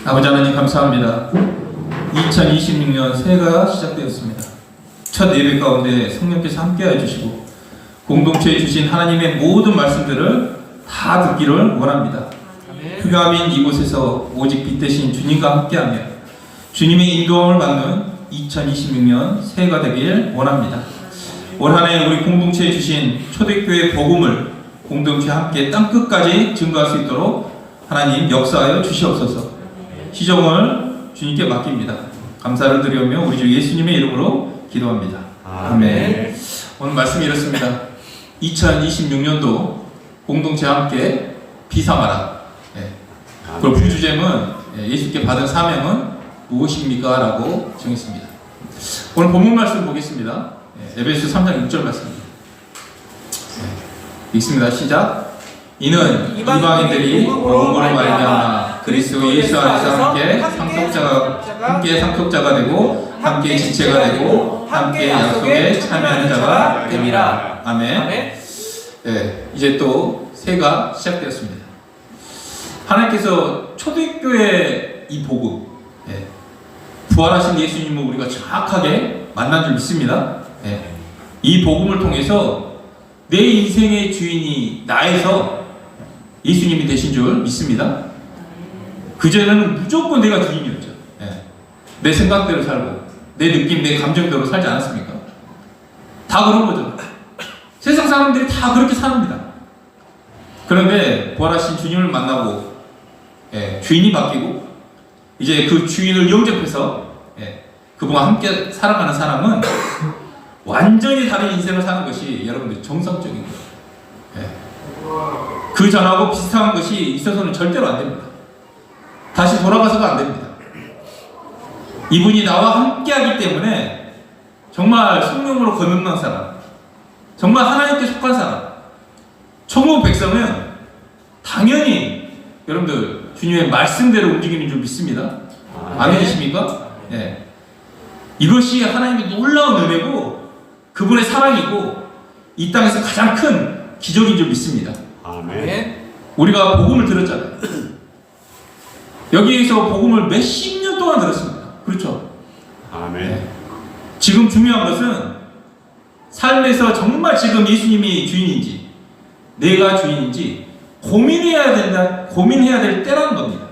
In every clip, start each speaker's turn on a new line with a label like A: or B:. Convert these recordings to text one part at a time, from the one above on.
A: 아버지 하나님 감사합니다. 2026년 새해가 시작되었습니다. 첫 예배 가운데 성령께서 함께해 주시고 공동체에 주신 하나님의 모든 말씀들을 다 듣기를 원합니다. 흑암인 이곳에서 오직 빛 대신 주님과 함께하며 주님의 인도함을 받는 2026년 새해가 되길 원합니다. 올 한 해 우리 공동체에 주신 초대교회 복음을 공동체 함께 땅끝까지 증거할 수 있도록 하나님 역사하여 주시옵소서. 시종을 주님께 맡깁니다. 감사를 드리며 우리 주 예수님의 이름으로 기도합니다. 아멘. 오늘 말씀이 이렇습니다. 2026년도 공동체 함께 비상하라. 그리고 부주제는 예수께 받은 사명은 무엇입니까? 라고 정했습니다. 오늘 본문 말씀 보겠습니다. 에베소 3장 6절 말씀입니다. 읽습니다. 시작. 이는 이방인들이 복음으로 말미암아 그리스도 예수 안에서 함께 상속자가 되고 함께 지체가 되고 함께 약속에 참여하는 자가 됨이라. 아멘. 이제 또 새해가 시작되었습니다. 하나님께서 초대교회 이 복음, 부활하신 예수님을 우리가 정확하게 만난 줄 믿습니다. 이 복음을 통해서 내 인생의 주인이 나에서 예수님이 되신 줄 믿습니다. 그전에는 무조건 내가 주인이었죠. 내 생각대로 살고 내 느낌, 내 감정대로 살지 않았습니까? 다 그런 거죠. 세상 사람들이 다 그렇게 삽니다. 그런데 부활하신 주님을 만나고 주인이 바뀌고 이제 그 주인을 영접해서 그분과 함께 살아가는 사람은 완전히 다른 인생을 사는 것이 여러분들 정상적인 거예요. 그 전하고 비슷한 것이 있어서는 절대로 안 됩니다. 다시 돌아가서가 안 됩니다. 이분이 나와 함께 하기 때문에 정말 성령으로 거듭난 사람, 정말 하나님께 속한 사람, 천국 백성은 당연히 여러분들 주님의 말씀대로 움직이는 줄 믿습니다. 아멘이십니까? 이것이 하나님의 놀라운 은혜고 그분의 사랑이고 이 땅에서 가장 큰 기적인 줄 믿습니다. 아멘. 우리가 복음을 들었잖아요. 여기에서 복음을 몇십 년 동안 들었습니다. 그렇죠? 아멘. 지금 중요한 것은 삶에서 정말 지금 예수님이 주인인지 내가 주인인지 고민해야 될 때라는 겁니다.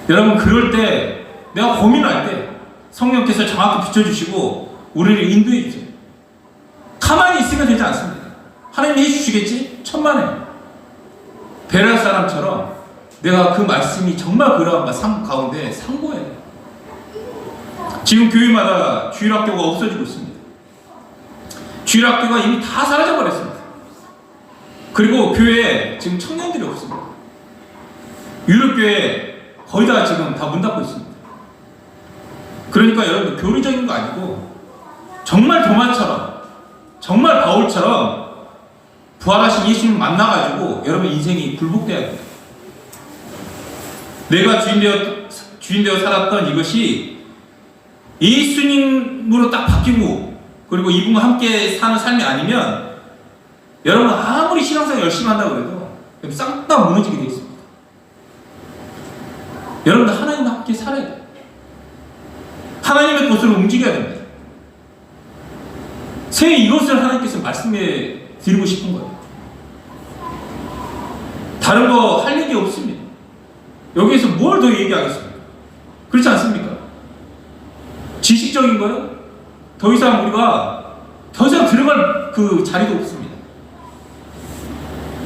A: 여러분 그럴 때 내가 고민할 때 성령께서 정확히 비춰주시고 우리를 인도해 주세요. 가만히 있으면 되지 않습니다. 하나님이 해주시겠지? 천만에. 베레아 사람처럼 내가 그 말씀이 정말 그러한가 삶 가운데 상고해야 돼요. 지금 교회마다 주일학교가 없어지고 있습니다. 주일학교가 이미 다 사라져버렸습니다. 그리고 교회에 지금 청년들이 없습니다. 유럽교회 거의 다 지금 다 문 닫고 있습니다. 그러니까 여러분 교리적인 거 아니고 정말 도마처럼 정말 바울처럼 부활하신 예수님 만나가지고 여러분 인생이 굴복돼야 됩니다. 내가 주인되어 살았던 이것이 예수님으로 딱 바뀌고 그리고 이분과 함께 사는 삶이 아니면 여러분 아무리 신앙생활 열심히 한다고 해도 싹 다 무너지게 되어 있습니다. 여러분들 하나님과 함께 살아야 돼요. 하나님의 것으로 움직여야 됩니다. 새해 이것을 하나님께서 말씀해 드리고 싶은 거예요. 다른 거 할 얘기 없습니다. 여기에서 뭘 더 얘기하겠습니까? 그렇지 않습니까? 지식적인 거요? 더 이상 우리가 더 이상 들어갈 그 자리도 없습니다.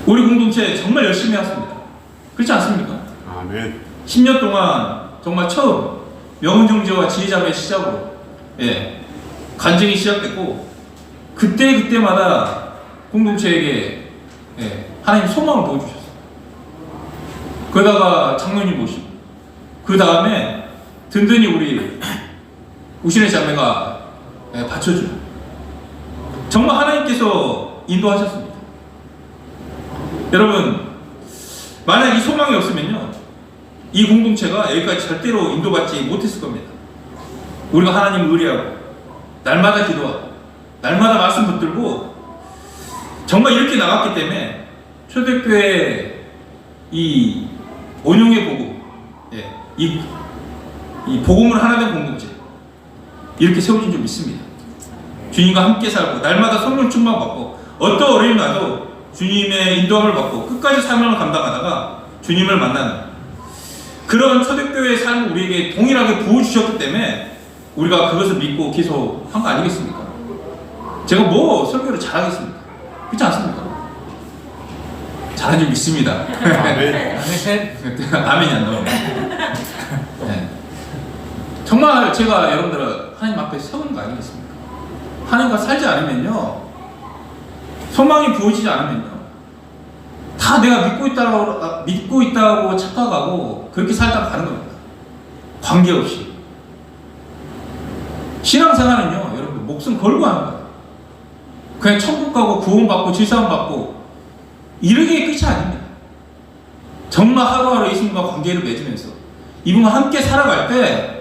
A: 우리 공동체 정말 열심히 했습니다. 그렇지 않습니까? 아멘. 10년 동안 정말 처음 명은정제와 지혜자매의 시작으로 간증이 시작됐고 그때마다 공동체에게 하나님 소망을 보여주셨어요. 그러다가 장로님 모시고 그 다음에 든든히 우리 우신의 자매가 받쳐줘요. 정말 하나님께서 인도하셨습니다. 여러분 만약 이 소망이 없으면요 이 공동체가 여기까지 절대로 인도받지 못했을 겁니다. 우리가 하나님을 의뢰하고 날마다 기도하고 날마다 말씀 붙들고 정말 이렇게 나갔기 때문에 초대교회 이 온용의 복음 예, 이 복음으로 하나 된 공동체 이렇게 세워진 줄 믿습니다. 주님과 함께 살고 날마다 성령 충만 받고 어떤 어려움이 나도 주님의 인도함을 받고 끝까지 사명을 감당하다가 주님을 만나는 그런 초대교회의 삶을 우리에게 동일하게 부어주셨기 때문에 우리가 그것을 믿고 계속 한 거 아니겠습니까? 제가 뭐 설교를 잘하겠습니까? 그렇지 않습니까? 잘한 줄 믿습니다. 아멘이 안 나오네. 네. 정말 제가 여러분들을 하나님 앞에 세우는 거 아니겠습니까? 하나님과 살지 않으면요, 소망이 부어지지 않으면요, 다 내가 믿고 있다고 착각하고 그렇게 살다가 가는 겁니다. 관계없이. 신앙생활은요, 여러분 목숨 걸고 하는 거예요. 그냥 천국 가고 구원받고 질서함 받고 이러기에 끝이 아닙니다. 정말 하루하루 예수님과 관계를 맺으면서 이분과 함께 살아갈 때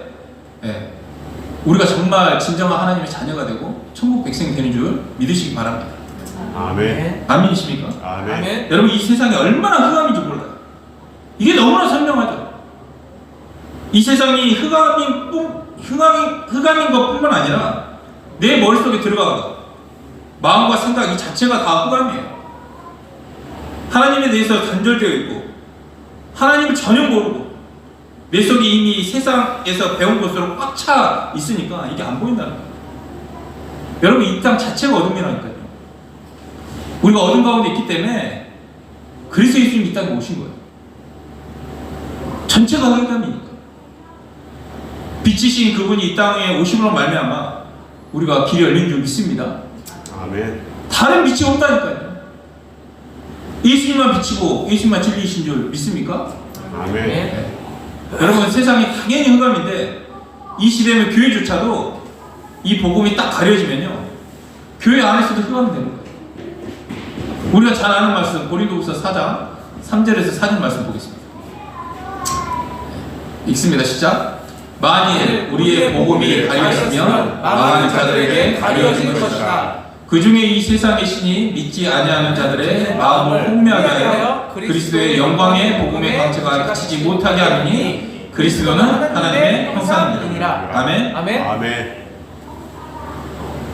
A: 우리가 정말 진정한 하나님의 자녀가 되고 천국 백성이 되는 줄 믿으시기 바랍니다.
B: 아멘.
A: 아멘이십니까?
B: 아멘.
A: 여러분 이 세상이 얼마나 흑암인지 몰라요. 이게 너무나 선명하죠. 이 세상이 흑암인 것뿐만 아니라 내 머릿속에 들어가고 마음과 생각 이 자체가 다 흑암이에요. 하나님에 대해서 단절되어 있고 하나님을 전혀 모르고 내 속이 이미 세상에서 배운 것으로 꽉 차 있으니까 이게 안 보인다는 거예요. 여러분 이 땅 자체가 어둠이라니까요. 우리가 어둠 가운데 있기 때문에 그리스도 예수님이 이 땅에 오신 거예요. 전체가 흑암이니까. 빛이신 그분이 이 땅에 오심으로 말미암아 우리가 길이 열린 줄 믿습니다.
B: 아멘.
A: 다른 빛이 없다니까요. 예수님만 빛이고 예수님만 진리이신 줄 믿습니까?
B: 아멘.
A: 네. 여러분 세상이 당연히 흑암인데 이 시대면 교회조차도 이 복음이 딱 가려지면요 교회 안에서도 흑암이 되는 거예요. 우리가 잘 아는 말씀 고린도후서 4장 3절에서 4절 말씀 보겠습니다. 읽습니다. 시작. 만일 우리의 복음이 가려지면 망하는 자들에게 가려진 것이다. 그 중에 이 세상의 신이 믿지 아니하는 자들의 마음을 혼미하게 하여 그리스도의 영광의 복음의 광채가 비치지 못하게 하느니 그리스도는 하나님의 형상이니라. 아멘.
C: 아멘.
B: 아멘.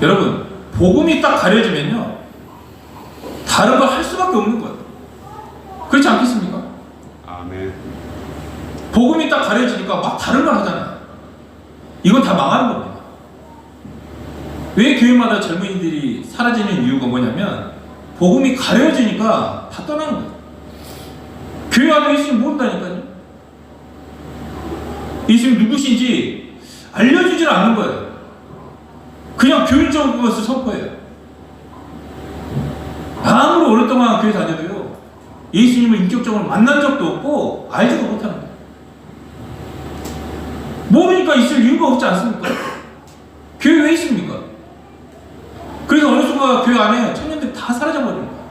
A: 여러분 복음이 딱 가려지면요 다른 걸 할 수밖에 없는 거예요. 그렇지 않겠습니까?
B: 아멘.
A: 복음이 딱 가려지니까 막 다른 걸 하잖아요. 이건 다 망하는 겁니다. 왜 교회마다 젊은이들이 사라지는 이유가 뭐냐면 복음이 가려지니까 다 떠나는 거예요. 교회 안에 예수님 모른다니까요. 예수님 누구신지 알려주질 않는 거예요. 그냥 교인적인 것을 선포해요. 아무리 오랫동안 교회 다녀도요 예수님을 인격적으로 만난 적도 없고 알지도 못하는 거예요. 모르니까 있을 이유가 없지 않습니까? 교회 왜 있습니까? 그래서 어느 순간 교회 안에 청년들이 다 사라져버리는 거예요.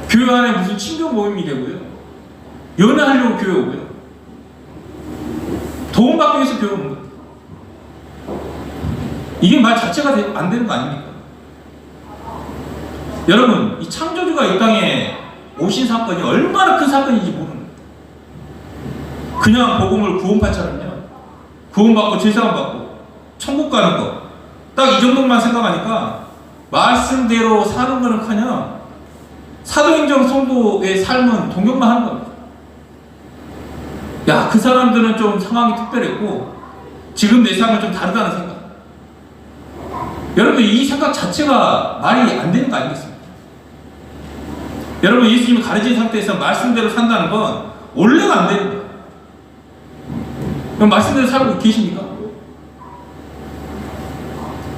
A: 교회 안에 무슨 친교 모임이 되고요 연애하려고 교회 오고요 도움받기 위해서 교회 오는 거예요. 이게 말 자체가 안 되는 거 아닙니까? 여러분 이 창조주가 이 땅에 오신 사건이 얼마나 큰 사건인지 모르는 거예요. 그냥 복음을 구원받처럼요 구원받고 죄사함 받고 천국 가는 거 딱 이 정도만 생각하니까 말씀대로 사는 거는커녕 사도행정 성도의 삶은 동경만 하는 겁니다. 야, 그 사람들은 좀 상황이 특별했고 지금 내 삶은 좀 다르다는 생각. 여러분 이 생각 자체가 말이 안 되는 거 아니겠습니까? 여러분 예수님이 가르친 상태에서 말씀대로 산다는 건 원래가 안 되는 거예요. 그럼 말씀대로 살고 계십니까?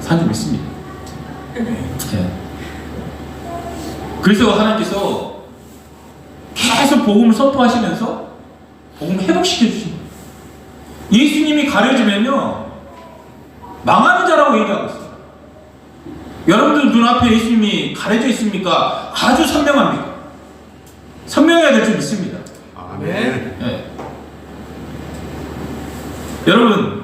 A: 산줄 믿습니다. 네. 그래서 하나님께서 계속 복음을 선포하시면서 복음을 회복시켜 주십니다. 예수님이 가려지면요 망하는 자라고 얘기하고 있어요. 여러분들 눈앞에 예수님이 가려져 있습니까? 아주 선명합니다. 선명해야 될 줄 믿습니다.
B: 아멘.
A: 네. 여러분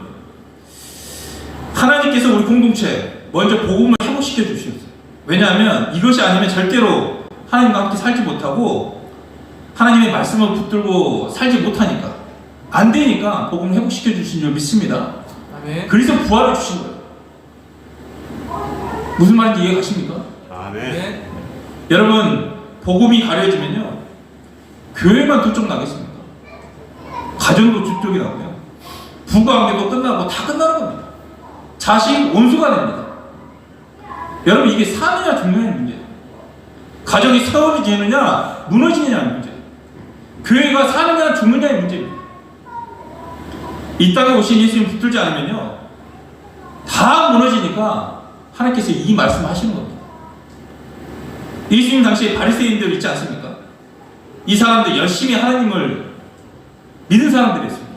A: 하나님께서 우리 공동체 먼저 복음을 회복시켜 주셨어요. 왜냐하면 이것이 아니면 절대로 하나님과 함께 살지 못하고 하나님의 말씀을 붙들고 살지 못하니까, 안 되니까 복음을 회복시켜 주신 줄 믿습니다.
C: 아멘.
A: 그래서 부활을 주신 거예요. 무슨 말인지 이해 가십니까?
B: 아멘.
C: 아멘.
A: 여러분, 복음이 가려지면요, 교회만 두쪽 나겠습니까? 가정도 두쪽이 나고요, 부관계도 끝나고 다 끝나는 겁니다. 자식 원수가 됩니다. 여러분, 이게 사느냐 죽느냐의 문제예요. 가정이 세워지느냐 무너지느냐의 문제예요. 교회가 사느냐 죽느냐의 문제입니다. 이 땅에 오신 예수님 붙들지 않으면요, 다 무너지니까 하나님께서 이 말씀을 하시는 겁니다. 예수님 당시에 바리새인들 있지 않습니까? 이 사람들 열심히 하나님을 믿은 사람들이었습니다.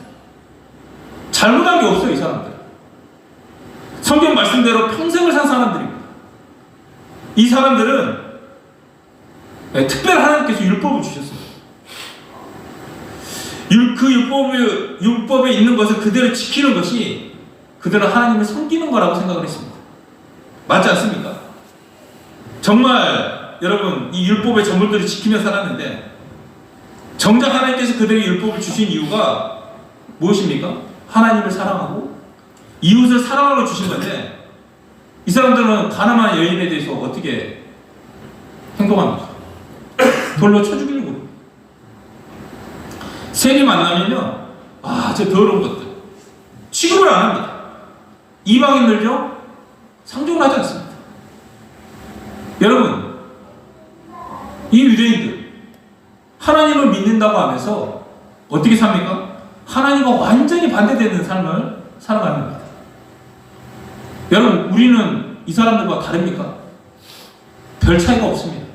A: 잘못한 게 없어요, 이 사람들. 성경 말씀대로 평생을 산 사람들입니다. 이 사람들은 특별히 하나님께서 율법을 주셨습니다. 그 율법에 있는 것을 그대로 지키는 것이 그대로 하나님을 섬기는 거라고 생각을 했습니다. 맞지 않습니까? 정말 여러분, 이 율법의 정물들을 지키며 살았는데, 정작 하나님께서 그들에게 율법을 주신 이유가 무엇입니까? 하나님을 사랑하고 이웃을 사랑하러 주신 건데, 이 사람들은 가늠한 여인에 대해서 어떻게 행동합니까? 돌로 쳐 죽이려고 그래요. 세리 만나면요, 저 더러운 것들 취급을 안 합니다. 이방인들요, 상종을 하지 않습니다. 여러분, 이 유대인들 하나님을 믿는다고 하면서 어떻게 삽니까? 하나님과 완전히 반대되는 삶을 살아가는 겁니다. 여러분, 우리는 이 사람들과 다릅니까? 별 차이가 없습니다.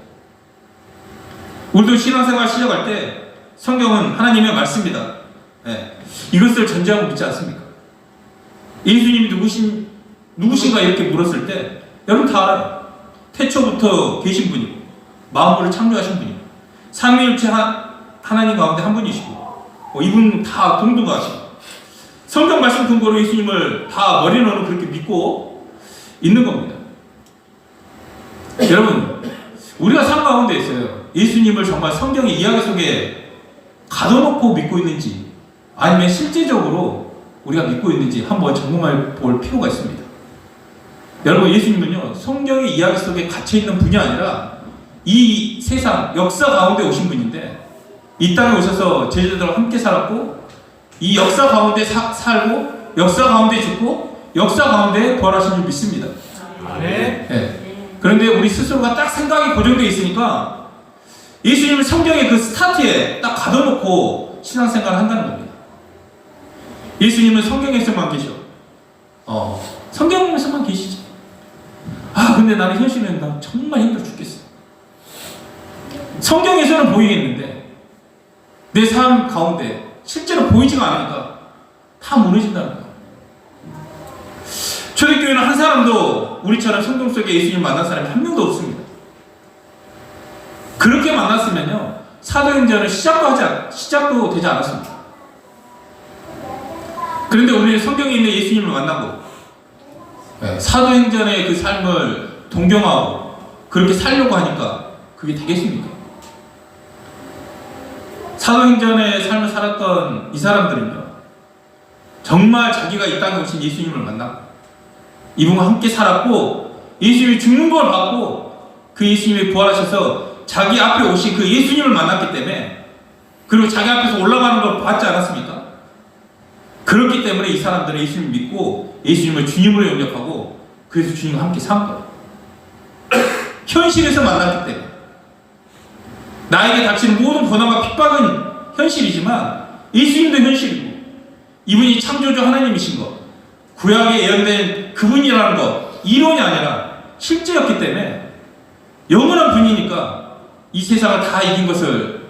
A: 우리도 신앙생활 시작할 때 성경은 하나님의 말씀입니다. 이것을 전제하고 믿지 않습니까? 예수님이 누구신가 이렇게 물었을 때 여러분 다 알아요. 태초부터 계신 분이고 만물을 창조하신 분이고 삼위일체 하나님 가운데 한 분이시고, 이분 다 동등하시고, 성경 말씀 근거로 예수님을 다 머리로는 그렇게 믿고 있는 겁니다. 여러분, 우리가 삶 가운데 있어요, 예수님을 정말 성경의 이야기 속에 가둬놓고 믿고 있는지, 아니면 실제적으로 우리가 믿고 있는지 한번 점검해 볼 필요가 있습니다. 여러분, 예수님은요, 성경의 이야기 속에 갇혀있는 분이 아니라 이 세상 역사 가운데 오신 분인데, 이 땅에 오셔서 제자들과 함께 살았고, 이 역사 가운데 살고, 역사 가운데 죽고, 역사 가운데 부활하신 줄 믿습니다. 그런데 우리 스스로가 딱 생각이 고정되어 있으니까 예수님을 성경의 그 스타트에 딱 가둬놓고 신앙생활을 한다는 겁니다. 예수님은 성경에서만 계셔. 성경에서만 계시지. 근데 나는 현실은 나 정말 힘들어 죽겠어. 성경에서는 보이겠는데 내 삶 가운데 실제로 보이지가 않으니까 다 무너진다는 거야. 초대교회는 한 사람도 우리처럼 성경 속에 예수님을 만난 사람이 한 명도 없습니다. 그렇게 만났으면요, 사도행전은 시작도 되지 않았습니다. 그런데 우리는 성경에 있는 예수님을 만나고 사도행전의 그 삶을 동경하고 그렇게 살려고 하니까 그게 되겠습니까? 사도행전의 삶을 살았던 이 사람들은요, 정말 자기가 이 땅에 오신 예수님을 만나고 이분과 함께 살았고, 예수님이 죽는 걸 봤고, 그 예수님이 부활하셔서 자기 앞에 오신 그 예수님을 만났기 때문에, 그리고 자기 앞에서 올라가는 걸 봤지 않았습니까? 그렇기 때문에 이 사람들은 예수님을 믿고 예수님을 주님으로 영접하고, 그래서 주님과 함께 산 거예요. 현실에서 만났기 때문에. 나에게 닥치는 모든 고난과 핍박은 현실이지만 예수님도 현실이고, 이분이 창조주 하나님이신 것, 구약에 예언된 그분이라는 것, 이론이 아니라 실제였기 때문에 영원한 분이니까 이 세상을 다 이긴 것을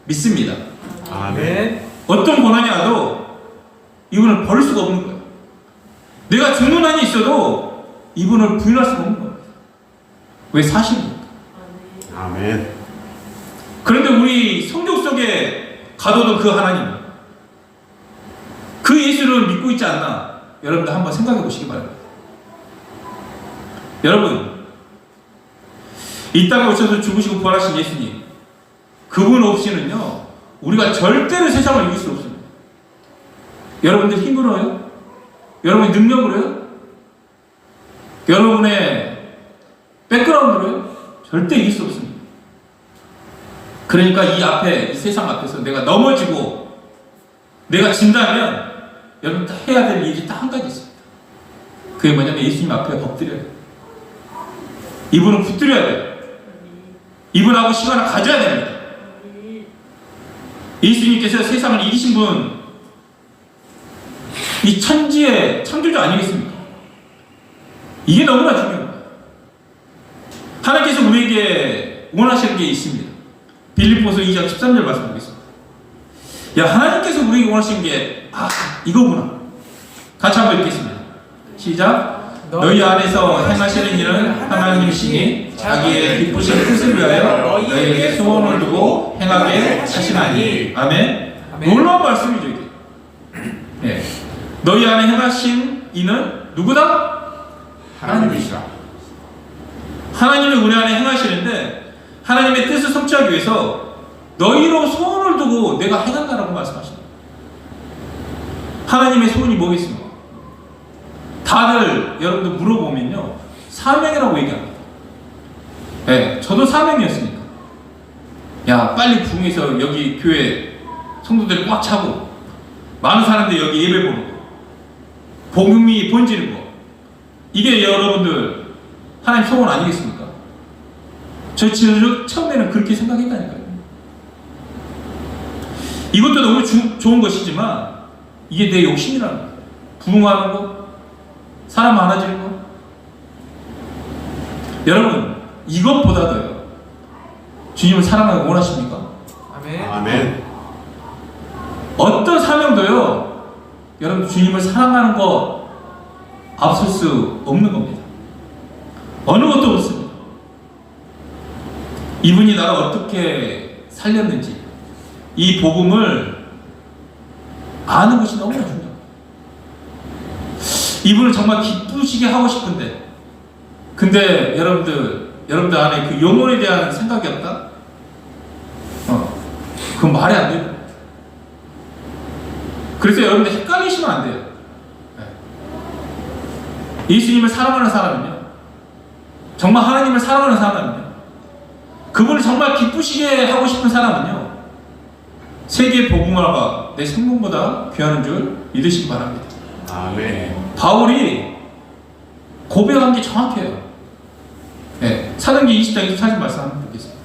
A: 믿습니다.
B: 아멘.
A: 어떤 고난이 와도 이분을 버릴 수가 없는 거예요. 내가 죽는 한이 있어도 이분을 부인할 수가 없는 거예요. 왜? 사실이니까.
B: 아멘.
A: 그런데 우리 성경 속에 가둬둔 그 하나님, 그 예수를 믿고 있지 않나? 여러분들 한번 생각해 보시기 바랍니다. 여러분, 이 땅에 오셔서 죽으시고 부활하신 예수님, 그분 없이는요 우리가 절대로 세상을 이길 수 없습니다. 여러분들 힘으로요? 여러분의 능력으로요? 여러분의 백그라운드로요? 절대 이길 수 없습니다. 그러니까 이 세상 앞에서 내가 넘어지고 내가 진다면 여러분 다 해야 될 일이 딱 한 가지 있습니다. 그게 뭐냐면 예수님 앞에 엎드려야 돼요. 이분은 붙들어야 돼요. 이분하고 시간을 가져야 됩니다. 예수님께서 세상을 이기신 분, 이 천지의 창조주 아니겠습니까? 이게 너무나 중요합니다. 하나님께서 우리에게 원하시는 게 있습니다. 빌립보서 2장 13절 말씀 보겠습니다. 야, 하나님께서 우리에게 원하시는 게 이거구나. 같이 한번 읽겠습니다. 시작. 너희 안에서 행하시는 일은 하나님이시니 자기의 기쁘신 뜻을 위하여 너희에게 소원을 두고 행하게 하시나니. 아멘. 놀라운 말씀이죠 이게. 네. 너희 안에 행하신 이는 누구다?
B: 하나님이시라.
A: 하나님이 우리 안에 행하시는데 하나님의 뜻을 성취하기 위해서 너희로 소원을 두고 내가 행한다라고 말씀하십니다. 하나님의 소원이 뭐겠습니까? 다들 여러분들 물어보면요 사명이라고 얘기합니다. 네, 저도 사명이었으니까 야 빨리 부흥해서 여기 교회 성도들 꽉 차고 많은 사람들 여기 예배 보는 거 복음이 번지는 거 이게 여러분들 하나님 소원 아니겠습니까? 저 처음에는 그렇게 생각했다니까요. 이것도 너무 좋은 것이지만 이게 내 욕심이라는 거예요. 부흥하는 거 사람 많아지는 거 여러분 이것보다도요 주님을 사랑하기 원하십니까?
C: 아멘.
B: 아멘.
A: 어떤 사명도요 여러분 주님을 사랑하는 거 앞설 수 없는 겁니다. 어느 것도 없습니다. 이분이 나를 어떻게 살렸는지 이 복음을 아는 것이 너무나 중요합니다. 이분을 정말 기쁘시게 하고 싶은데 근데 여러분들 안에 그 영혼에 대한 생각이 없다? 그건 말이 안 돼요. 그래서 여러분들 헷갈리시면 안 돼요. 예수님을 사랑하는 사람은요 정말 하나님을 사랑하는 사람은요 그분을 정말 기쁘시게 하고 싶은 사람은요 세계 복음화가 내 생명보다 귀하는 줄 믿으시기 바랍니다.
B: 아멘.
A: 바울이 고백한 게 정확해요. 네, 사도행전 20장 24절 말씀 한번 보겠습니다.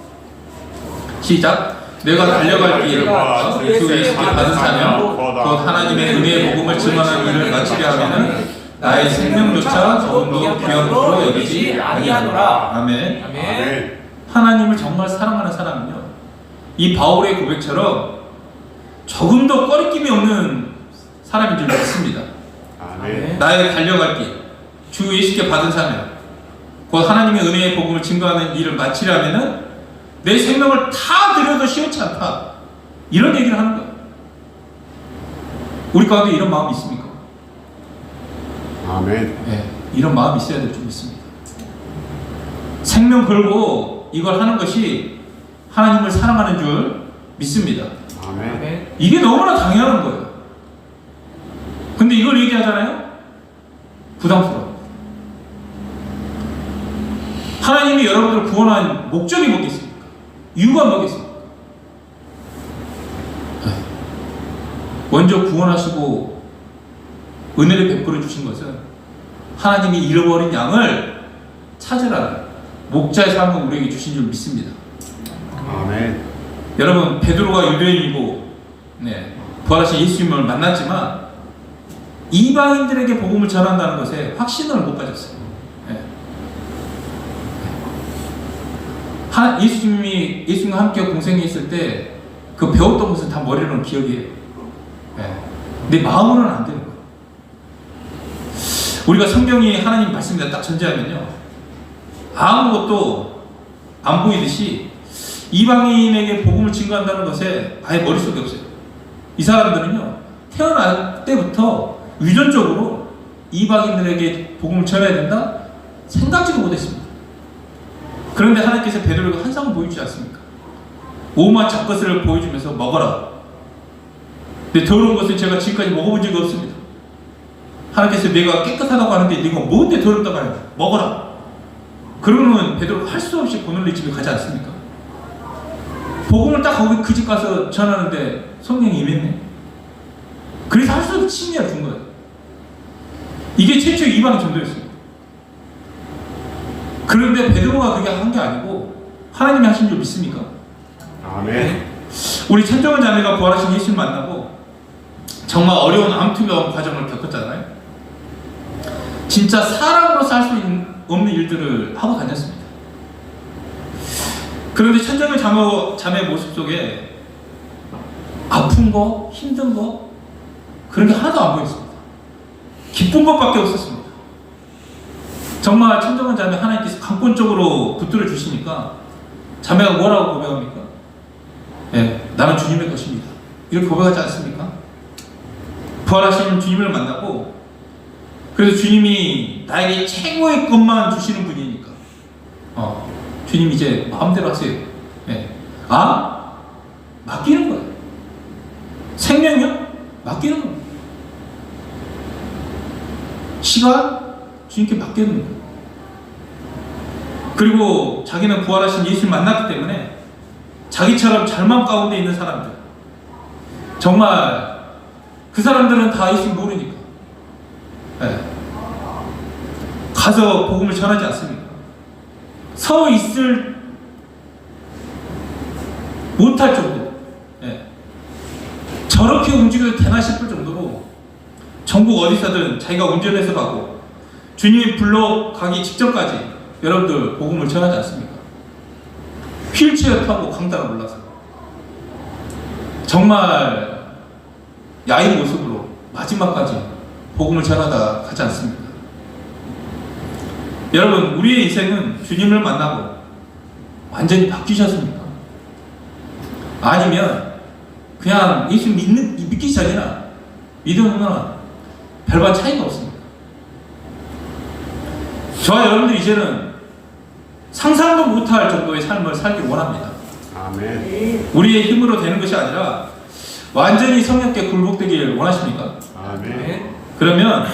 A: 시작. 내가 달려갈 길 주 예수께 받은 사명 곧 하나님의 은혜의 복음을 증언하는 일을 마치려 하면은 나의 생명조차 조금도 귀한 것으로 여기지 아니하노라. 아멘.
B: 아멘.
A: 하나님을 정말 사랑하는 사람은요 이 바울의 고백처럼 조금도 꺼리낌이 없는 사람인 줄 믿습니다.
B: 아멘.
A: 나의 달려갈 길, 주 예수께 받은 사명, 곧 하나님의 은혜의 복음을 증거하는 일을 마치려면은 내 생명을 다 드려도 시원치 않다. 이런 얘기를 하는 거예요. 우리 가운데 이런 마음이 있습니까?
B: 아멘.
A: 네, 이런 마음이 있어야 될 줄 믿습니다. 생명 걸고 이걸 하는 것이 하나님을 사랑하는 줄 믿습니다.
B: 아멘.
A: 이게 너무나 당연한 거예요. 근데 이걸 얘기하잖아요? 부담스러워. 하나님이 여러분들을 구원한 목적이 뭐겠습니까? 이유가 뭐겠습니까? 먼저 구원하시고 은혜를 베풀어 주신 것은 하나님이 잃어버린 양을 찾으라는 목자의 삶을 우리에게 주신 줄 믿습니다.
B: 아멘.
A: 여러분 베드로가 유대인이고 부활하신 예수님을 만났지만 이방인들에게 복음을 전한다는 것에 확신을 못 가졌어요. 예수님과 함께 공생했을 때 그 배웠던 것은 다 머리로는 기억이에요. 내 마음으로는 안 되는 거예요. 우리가 성경이 하나님 말씀이다 딱 전제하면요 아무것도 안 보이듯이 이방인에게 복음을 증거한다는 것에 아예 머릿속에 없어요. 이 사람들은요 태어날 때부터 유전적으로 이방인들에게 복음을 전해야 된다 생각지도 못했습니다. 그런데 하나님께서 베드로에게 환상을 보여주지 않습니까? 오만 잡것을 보여주면서 먹어라. 근데 더러운 것은 제가 지금까지 먹어본 적이 없습니다. 하나님께서 내가 깨끗하다고 하는데 네가 뭔데 더럽다고 하냐? 먹어라. 그러면 베드로가 할 수 없이 고넬료 집에 가지 않습니까? 복음을 딱 거기 그 집 가서 전하는데 성령이 임했네. 그래서 할 수 없이 침례를 준 거예요. 이게 최초의 이방 전도였습니다. 그런데 베드로가 그게 한 게 아니고 하나님이 하신 줄 믿습니까?
B: 아멘.
A: 우리 천정은 자매가 부활하신 예수를 만나고 정말 어려운 암투병 과정을 겪었잖아요. 진짜 사람으로서 할 수 없는 일들을 하고 다녔습니다. 그런데 천정은 자매 모습 속에 아픈 거, 힘든 거 그런 게 하나도 안 보였습니다. 기쁜 것밖에 없었습니다. 정말 천정은 자매 하나님께서 강권적으로 붙들어 주시니까 자매가 뭐라고 고백합니까? 나는 주님의 것입니다. 이렇게 고백하지 않습니까? 부활하신 주님을 만나고 그래서 주님이 나에게 최고의 것만 주시는 분이니까 주님 이제 마음대로 하세요. 맡기는 거예요. 생명이요? 맡기는 거예요. 시간? 주님께 맡기는 거예요. 그리고 자기는 부활하신 예수를 만났기 때문에 자기처럼 절망 가운데 있는 사람들, 정말 그 사람들은 다 예수 모르니까 가서 복음을 전하지 않습니까? 서 있을 못할 정도, 저렇게 움직여도 되나 싶을 정도로 전국 어디서든 자기가 운전해서 가고 주님이 불러가기 직전까지 여러분들 복음을 전하지 않습니까? 휠체어 타고 강당을 올라서 정말 야인 모습으로 마지막까지 복음을 전하다 가지 않습니까? 여러분, 우리의 인생은 주님을 만나고 완전히 바뀌셨습니까? 아니면 그냥 예수 믿기 전이나 믿으면 별반 차이가 없습니다. 저와 여러분들 이제는 상상도 못할 정도의 삶을 살길 원합니다.
B: 아멘.
A: 우리의 힘으로 되는 것이 아니라 완전히 성령께 굴복되길 원하십니까?
B: 아멘.
A: 그러면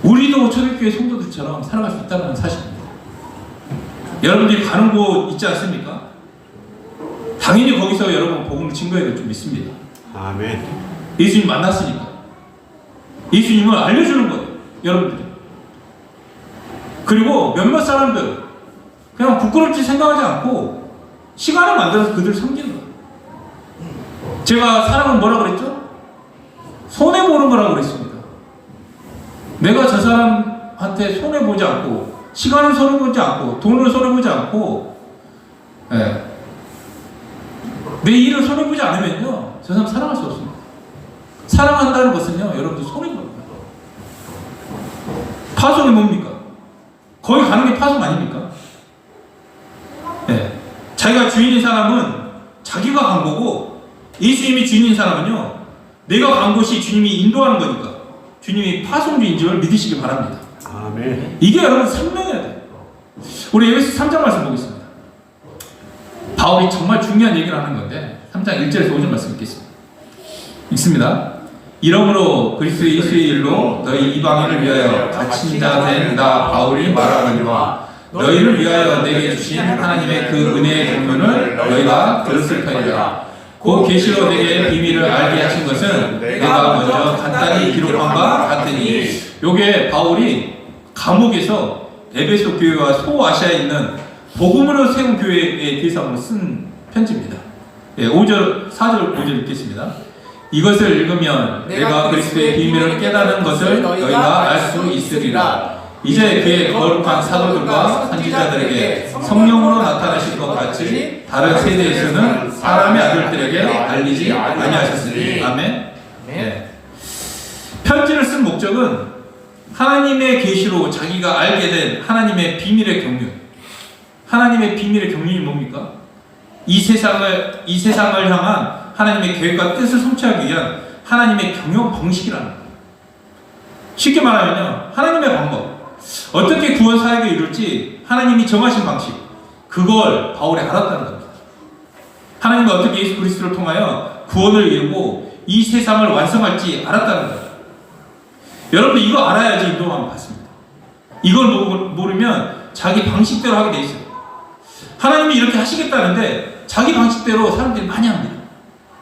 A: 우리도 초대교회 성도들처럼 살아갈 수 있다는 사실입니다. 여러분들이 가는 곳 있지 않습니까? 당연히 거기서 여러분 복음을 증거해야 될 줄 믿습니다.
B: 아멘.
A: 예수님 만났으니까 예수님을 알려주는 거예요, 여러분들이. 그리고 몇몇 사람들 그냥 부끄럽지 생각하지 않고 시간을 만들어서 그들을 섬기는 거예요. 제가 사랑은 뭐라 그랬죠? 손해보는 거라고 그랬습니다. 내가 저 사람한테 손해보지 않고 시간을 손해보지 않고 돈을 손해보지 않고 내 일을 손해보지 않으면요 저 사람 사랑할 수 없습니다. 사랑한다는 것은요 여러분들 손해보는 거예요. 파송이 뭡니까? 거기 가는 게 파송 아닙니까? 자기가 주인인 사람은 자기가 간 거고 예수님이 주인인 사람은요 내가 간 곳이 주님이 인도하는 거니까 주님이 파송주인 줄 믿으시기 바랍니다.
B: 아멘.
A: 이게 여러분 선명해야 돼요. 우리 에베소 3장 말씀 보겠습니다. 바울이 정말 중요한 얘기를 하는 건데 3장 1절에서 5절 말씀 읽습니다. 이러므로 그리스도 예수의 일로 너희 이방인을 위하여 갇힌 자 된 나 바울이 말하거니와 너희를 위하여 내게 주신 하나님의 그 은혜의 경륜을 너희가 들었을 터이라. 그 계시로 내게 비밀을 알게 하신 것은 내가 먼저 간단히 기록한과 같으니. 요게 바울이 감옥에서 에베소 교회와 소아시아에 있는 복음으로 세운 교회의 대상으로 쓴 편지입니다. 4절 5절 읽겠습니다. 이것을 읽으면 내가 그리스도의 비밀을 깨닫는 것을 너희가 알 수 있으리라. 이제 그의 거룩한 사도들과 선지자들에게 성령으로 나타나실 것 같이 다른 세대에서는 사람의 아들들에게 알리지 아니하셨으니. 아멘. 편지를 쓴 목적은 하나님의 계시로 자기가 알게 된 하나님의 비밀의 경륜. 하나님의 비밀의 경륜이 뭡니까? 이 세상을 향한 하나님의 계획과 뜻을 성취하기 위한 하나님의 경영 방식이라는 거예요. 쉽게 말하면요, 하나님의 방법, 어떻게 구원 사역을 이룰지 하나님이 정하신 방식, 그걸 바울이 알았다는 겁니다. 하나님은 어떻게 예수 그리스도를 통하여 구원을 이루고 이 세상을 완성할지 알았다는 거예요. 여러분 이거 알아야지 인도함을 받습니다. 이걸 모르면 자기 방식대로 하게 돼 있어요. 하나님이 이렇게 하시겠다는데 자기 방식대로 사람들이 많이 합니다.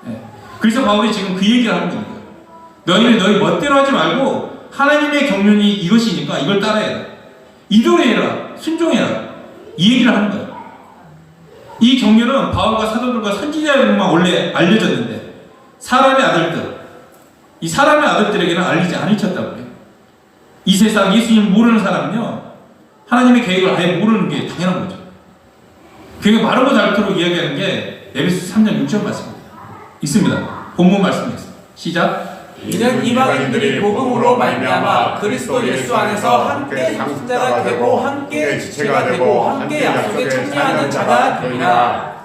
A: 예. 그래서 바울이 지금 그 얘기를 하는 겁니다. 너희는 너희 멋대로 하지 말고 하나님의 경륜이 이것이니까 이걸 따라해라. 이대로 해라. 순종해라. 이 얘기를 하는 거예요. 이 경륜은 바울과 사도들과 선지자들만 원래 알려졌는데 사람의 아들들, 이 사람의 아들들에게는 알리지 않으셨다고 그래요. 이 세상 예수님 모르는 사람은요 하나님의 계획을 아예 모르는 게 당연한 거죠. 그러니까 마르고 닳도록 이야기하는 게 에베소 3장 6절 말씀입니다. 있습니다. 본문 말씀이겠습니다. 시작.
C: 이는 이방인들이 복음으로 말미암아 그리스도 예수 안에서 함께 상속자가 되고 함께 지체가 되고 함께 약속에 참여하는 자가 되리라.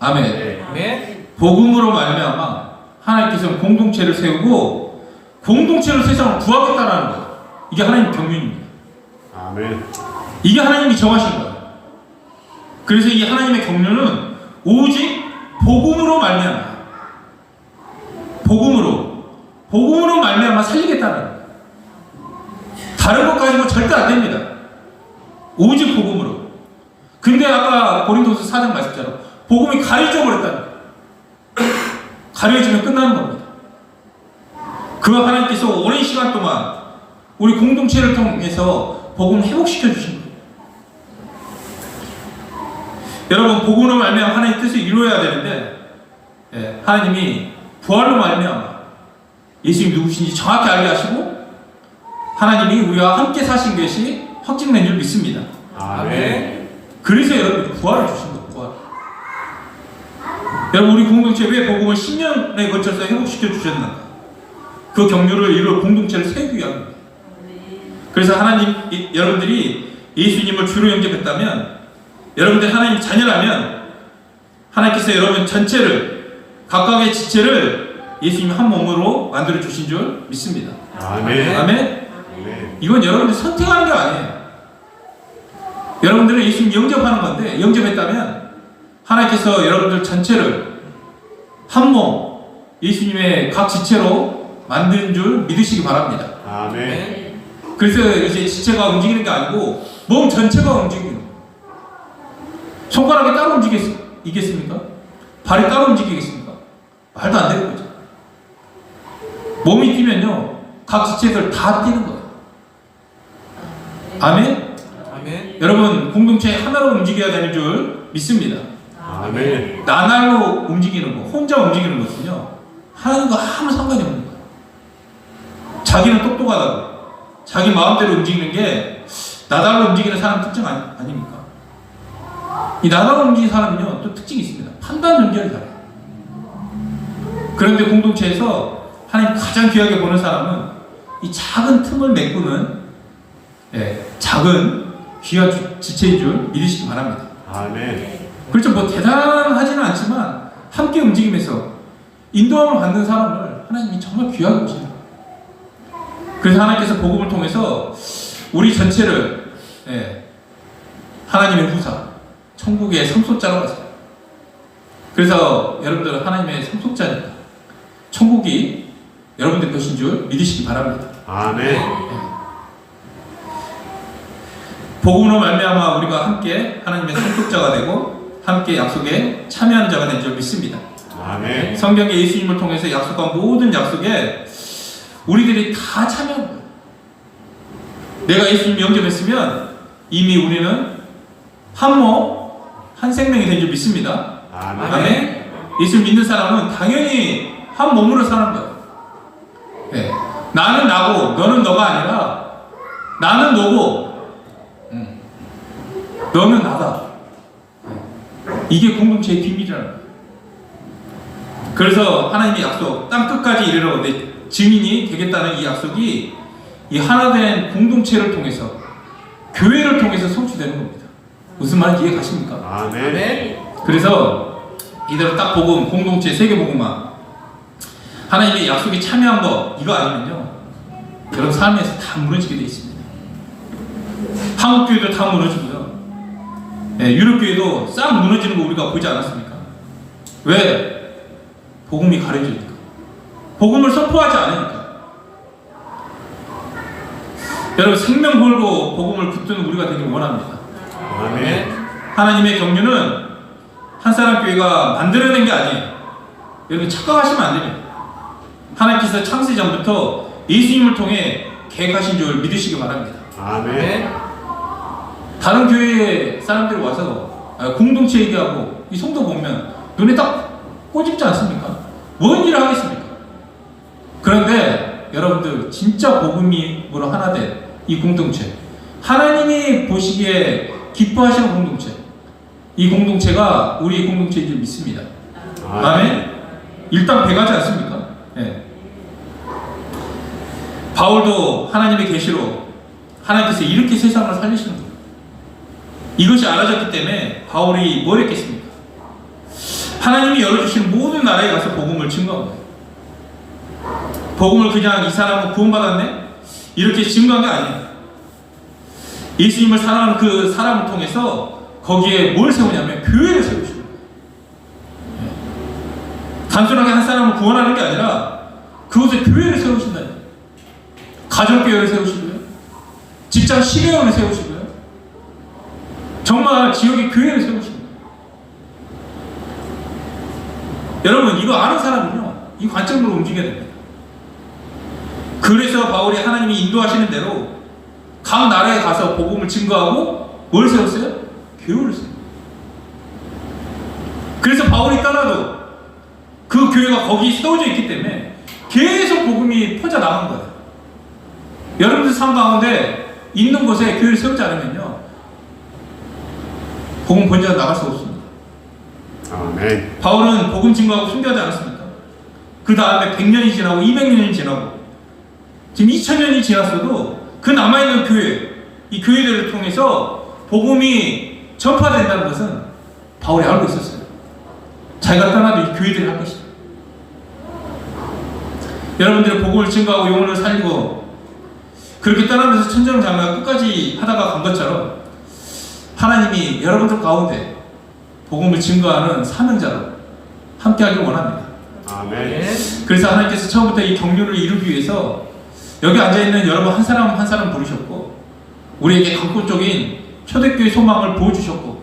A: 아멘.
C: 아멘.
A: 복음으로 말미암아 하나님께서는 공동체를 세우고 공동체로 세상을 구하겠다라는 거예요. 이게 하나님 경륜입니다.
B: 아멘.
A: 이게 하나님이 정하신 거예요. 그래서 이 하나님의 경륜은 오직 복음으로 말미암아, 복음으로 말미암아 살리겠다는 거예요. 다른 것 가지고 절대 안 됩니다. 오직 복음으로. 근데 아까 고린도서 4장 말씀처럼 복음이 가려져 버렸다는 거예요. 가려지면 끝나는 겁니다. 그 하나님께서 오랜 시간 동안 우리 공동체를 통해서 복음을 회복시켜 주신 거예요. 여러분 복음으로 말미암아 하나님의 뜻을 이루어야 되는데 하나님이 부활로 말미암아 예수님이 누구신지 정확히 알게 하시고 하나님이 우리와 함께 사신 것이 확증된 줄 믿습니다.
C: 아멘.
A: 그래서 여러분이 부활을 주신 거예요. 부활. 여러분 우리 공동체 왜 복음을 10년에 걸쳐서 회복시켜 주셨는가? 그 경륜을 이루어 공동체를 세우기 위함입니다. 그래서 하나님 여러분들이 예수님을 주로 영접했다면 여러분들 하나님 자녀라면 하나님께서 여러분 전체를 각각의 지체를 예수님 한 몸으로 만들어 주신 줄 믿습니다.
B: 아멘.
A: 아멘.
B: 아멘.
A: 이건 여러분들 선택하는 게 아니에요. 여러분들은 예수님 영접하는 건데 영접했다면 하나님께서 여러분들 전체를 한 몸 예수님의 각 지체로 만든 줄 믿으시기 바랍니다.
B: 아멘.
A: 그래서 이제 지체가 움직이는 게 아니고 몸 전체가 움직이는 거예요. 손가락이 따로 움직이겠습니까? 발이 따로 움직이겠습니까? 말도 안 되는 거죠. 몸이 뛰면요 각 지체들 다 뛰는 거예요. 아멘?
C: 아멘.
A: 여러분 공동체 하나로 움직여야 되는 줄 믿습니다.
B: 아멘.
A: 나날로 움직이는 거, 혼자 움직이는 것은요 하나님과 아무 상관이 없는 거예요. 자기는 똑똑하다고 자기 마음대로 움직이는 게 나달로 움직이는 사람 특징 아닙니까? 이 나달로 움직이는 사람은요 또 특징이 있습니다. 판단 연결이 잘해요. 그런데 공동체에서 하나님 가장 귀하게 보는 사람은 이 작은 틈을 메꾸는 작은 귀한 지체인 줄 믿으시기 바랍니다.
B: 아멘.
A: 그렇죠. 뭐 대단하지는 않지만 함께 움직이면서 인도함을 받는 사람을 하나님이 정말 귀하게 보십니다. 그래서 하나님께서 복음을 통해서 우리 전체를 하나님의 후사, 천국의 상속자라고 하세요. 그래서 여러분들은 하나님의 상속자니까 천국이 여러분들 것인 줄 믿으시기 바랍니다.
B: 아멘.
A: 복음으로 말미암아 우리가 함께 하나님의 상속자가 되고 함께 약속에 참여하는 자가 된 줄 믿습니다.
B: 아멘.
A: 성경에 예수님을 통해서 약속한 모든 약속에 우리들이 다 참여한 거예요. 내가 예수님 영접했으면 이미 우리는 한 몸, 한 생명이 된 줄 믿습니다.
B: 아멘.
A: 아멘. 예수를 믿는 사람은 당연히 한 몸으로 사는 거예요. 나는 나고 너는 너가 아니라 나는 너고 너는 나다. 이게 공동체의 비밀이라는 거예요. 그래서 하나님의 약속, 땅 끝까지 이르러 내 증인이 되겠다는 이 약속이 이 하나된 공동체를 통해서 교회를 통해서 성취되는 겁니다. 무슨 말인지 이해 가십니까?
B: 아멘.
A: 그래서 이대로 딱 복음, 공동체, 세계복음화 하나님의 약속에 참여한 거 이거 아니면요 여러분 삶에서 다 무너지게 돼 있습니다. 한국교회도 다 무너지고요 유럽교회도 싹 무너지는 거 우리가 보지 않았습니까? 왜? 복음이 가려지니까. 복음을 선포하지 않으니까. 여러분, 생명 걸고 복음을 붙드는 우리가 되길 원합니다.
B: 아멘.
A: 하나님의 경륜은 한 사람 교회가 만들어낸 게 아니에요. 여러분, 착각하시면 안 됩니다. 하나님께서 창세 전부터 예수님을 통해 계획하신 줄 믿으시기 바랍니다.
B: 아멘.
A: 다른 교회 사람들이 와서 공동체 얘기하고 이 성도 보면 눈에 딱 꼬집지 않습니까? 뭔 일을 하겠습니까? 그런데 여러분들, 진짜 복음으로 하나 된 이 공동체, 하나님이 보시기에 기뻐하시는 공동체, 이 공동체가 우리의 공동체인 줄 믿습니다. 아멘? 일단 배가지 않습니까? 네. 바울도 하나님의 계시로 하나님께서 이렇게 세상을 살리시는 거예요. 이것이 알아졌기 때문에 바울이 뭘 했겠습니까? 하나님이 열어주신 모든 나라에 가서 복음을 증거한 거예요. 복음을 그냥 이 사람은 구원받았네? 이렇게 증거한 게 아니에요. 예수님을 사랑하는 그 사람을 통해서 거기에 뭘 세우냐면 교회를 세우시는 거예요. 단순하게 한 사람을 구원하는 게 아니라 그곳에 교회를 세우신다. 가정교회를 세우시고요. 직장 시계원을 세우시고요. 정말 지역의 교회를 세우십니다. 여러분, 이거 아는 사람은요, 이 관점으로 움직여야 됩니다. 그래서 바울이 하나님이 인도하시는 대로 각 나라에 가서 복음을 증거하고 뭘 세웠어요? 교회를 세워요. 그래서 바울이 떠나도 그 교회가 거기 세워져 있기 때문에 계속 복음이 퍼져나간 거예요. 여러분들 삶 가운데 있는 곳에 교회를 세우지 않으면요, 복음 번져서 나갈 수 없습니다.
B: 아멘.
A: 바울은 복음 증거하고 순교하지 않았습니까? 그 다음에 100년이 지나고 200년이 지나고 지금 2000년이 지났어도 그 남아있는 교회, 이 교회들을 통해서 복음이 전파된다는 것은 바울이 알고 있었어요. 자기가 떠나도 이 교회들이 할 것이다. 여러분들의 복음을 증거하고 영혼을 살리고 그렇게 떠나면서 천정장가 끝까지 하다가 간 것처럼 하나님이 여러분들 가운데 복음을 증거하는 사명자로 함께하길 원합니다.
B: 아멘.
A: 그래서 하나님께서 처음부터 이 경륜을 이루기 위해서 여기 앉아있는 여러분 한 사람 한 사람 부르셨고 우리에게 강권적인 초대교회 소망을 보여주셨고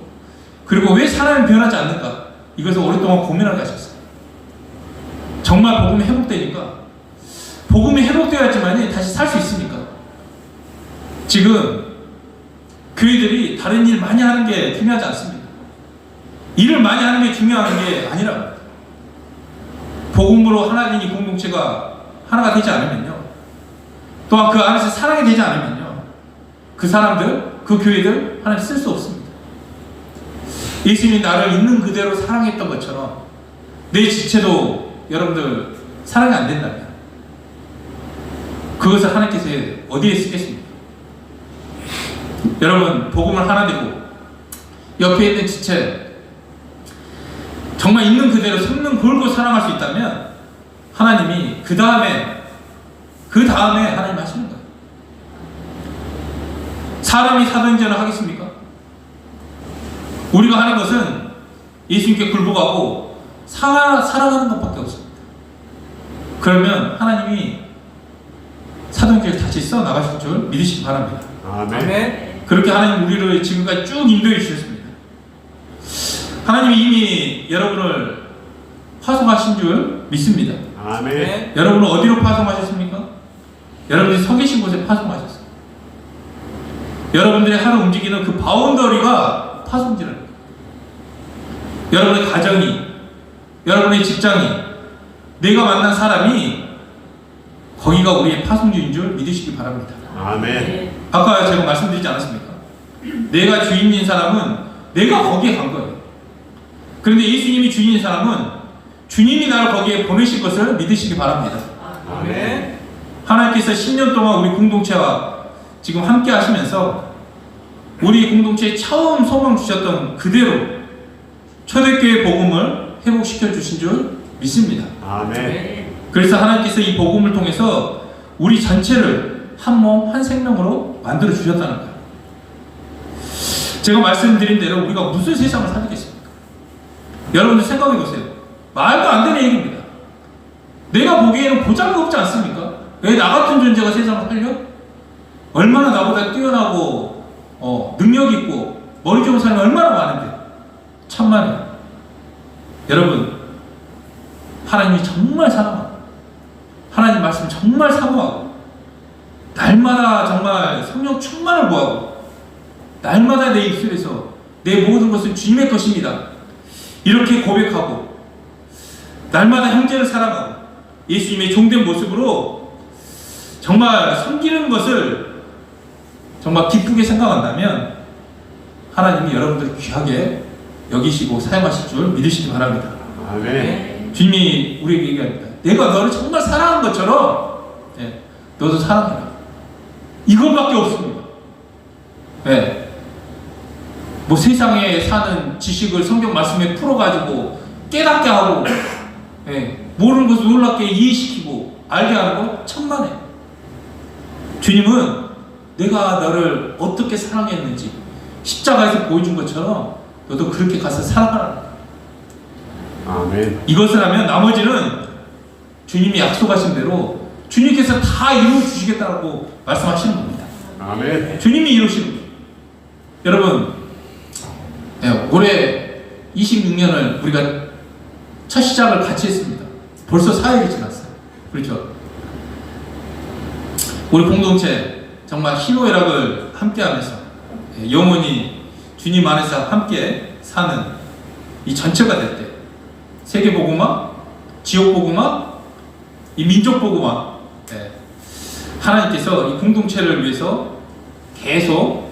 A: 그리고 왜 사람이 변하지 않는가 이것을 오랫동안 고민하게 하셨어요. 정말 복음이 회복되니까 복음이 회복되어야지만 다시 살 수 있습니까? 지금 교회들이 다른 일 많이 하는 게 중요하지 않습니다. 일을 많이 하는 게 중요한 게 아니라 복음으로 하나 된 이 공동체가 하나가 되지 않으면요, 또한 그 안에서 사랑이 되지 않으면요, 그 사람들, 그 교회들 하나님 쓸 수 없습니다. 예수님이 나를 있는 그대로 사랑했던 것처럼 내 지체도 여러분들 사랑이 안 된다면 그것을 하나님께서 어디에 쓰겠습니까? 여러분, 복음을 하나 되고 옆에 있는 지체 정말 있는 그대로 성능 걸고 사랑할 수 있다면 하나님이 그 다음에 하나님 하시는 거예요. 사람이 사도행전을 하겠습니까? 우리가 하는 것은 예수님께 굴복하고 살아가는 것밖에 없습니다. 그러면 하나님이 사도행전을 다시 써 나가실 줄 믿으시기 바랍니다.
B: 아멘.
A: 그렇게 하나님 우리를 지금까지 쭉 인도해 주셨습니다. 하나님이 이미 여러분을 파송하신 줄 믿습니다.
B: 아멘.
A: 여러분을 어디로 파송하셨습니까? 여러분이 서 계신 곳에 파송하셨어요. 여러분들의 하루 움직이는 그 바운더리가 파송지라는 거예요. 여러분의 가정이, 여러분의 직장이, 내가 만난 사람이 거기가 우리의 파송지인 줄 믿으시기 바랍니다.
B: 아멘.
A: 아까 제가 말씀드리지 않았습니까? 내가 주인인 사람은 내가 거기에 간 거예요. 그런데 예수님이 주인인 사람은 주님이 나를 거기에 보내실 것을 믿으시기 바랍니다.
B: 아멘.
A: 하나님께서 10년 동안 우리 공동체와 지금 함께 하시면서 우리 공동체에 처음 소망 주셨던 그대로 초대교회 복음을 회복시켜 주신 줄 믿습니다.
B: 아멘.
A: 그래서 하나님께서 이 복음을 통해서 우리 전체를 한 몸, 한 생명으로 만들어 주셨다는 거예요. 제가 말씀드린 대로 우리가 무슨 세상을 살겠습니까? 여러분들 생각해 보세요. 말도 안 되는 얘기입니다. 내가 보기에는 보장이 없지 않습니까? 왜 나 같은 존재가 세상을 살려? 얼마나 나보다 뛰어나고 능력 있고 머리 좋은 사람이 얼마나 많은데 천만에. 여러분, 하나님이 정말 사랑하고 하나님 말씀 정말 사모하고 날마다 정말 성령 충만을 구하고 날마다 내 입술에서 내 모든 것은 주님의 것입니다, 이렇게 고백하고 날마다 형제를 사랑하고 예수님의 종된 모습으로 정말 섬기는 것을 정말 기쁘게 생각한다면 하나님이 여러분들을 귀하게 여기시고 사용하실 줄 믿으시기 바랍니다.
C: 아멘.
A: 주님이 우리에게 얘기합니다. 내가 너를 정말 사랑한 것처럼 너도 사랑해라. 이것밖에 없습니다. 뭐 세상에 사는 지식을 성경 말씀에 풀어가지고 깨닫게 하고 모르는 것을 놀랍게 이해시키고 알게 하는 거 천만에. 주님은 내가 너를 어떻게 사랑했는지 십자가에서 보여준 것처럼 너도 그렇게 가서 사랑하라.
C: 아멘.
A: 이것을 하면 나머지는 주님이 약속하신 대로 주님께서 다 이루어 주시겠다고 말씀하시는 겁니다.
C: 아멘.
A: 주님이 이루시는 거예요. 여러분, 올해 26년을 우리가 첫 시작을 같이 했습니다. 벌써 4일이 지났어요. 그렇죠? 우리 공동체 정말 희노애락을 함께하면서 영원히 주님 안에서 함께 사는 이 전체가 될 때 세계복음화, 지역복음화, 이 민족복음화, 하나님께서 이 공동체를 위해서 계속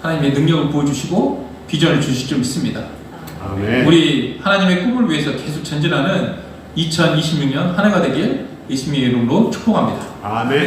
A: 하나님의 능력을 보여주시고 비전을 주실 줄 믿습니다.
C: 아멘.
A: 우리 하나님의 꿈을 위해서 계속 전진하는 2026년 한 해가 되길 예수님의 이름으로 축복합니다.
C: 아멘.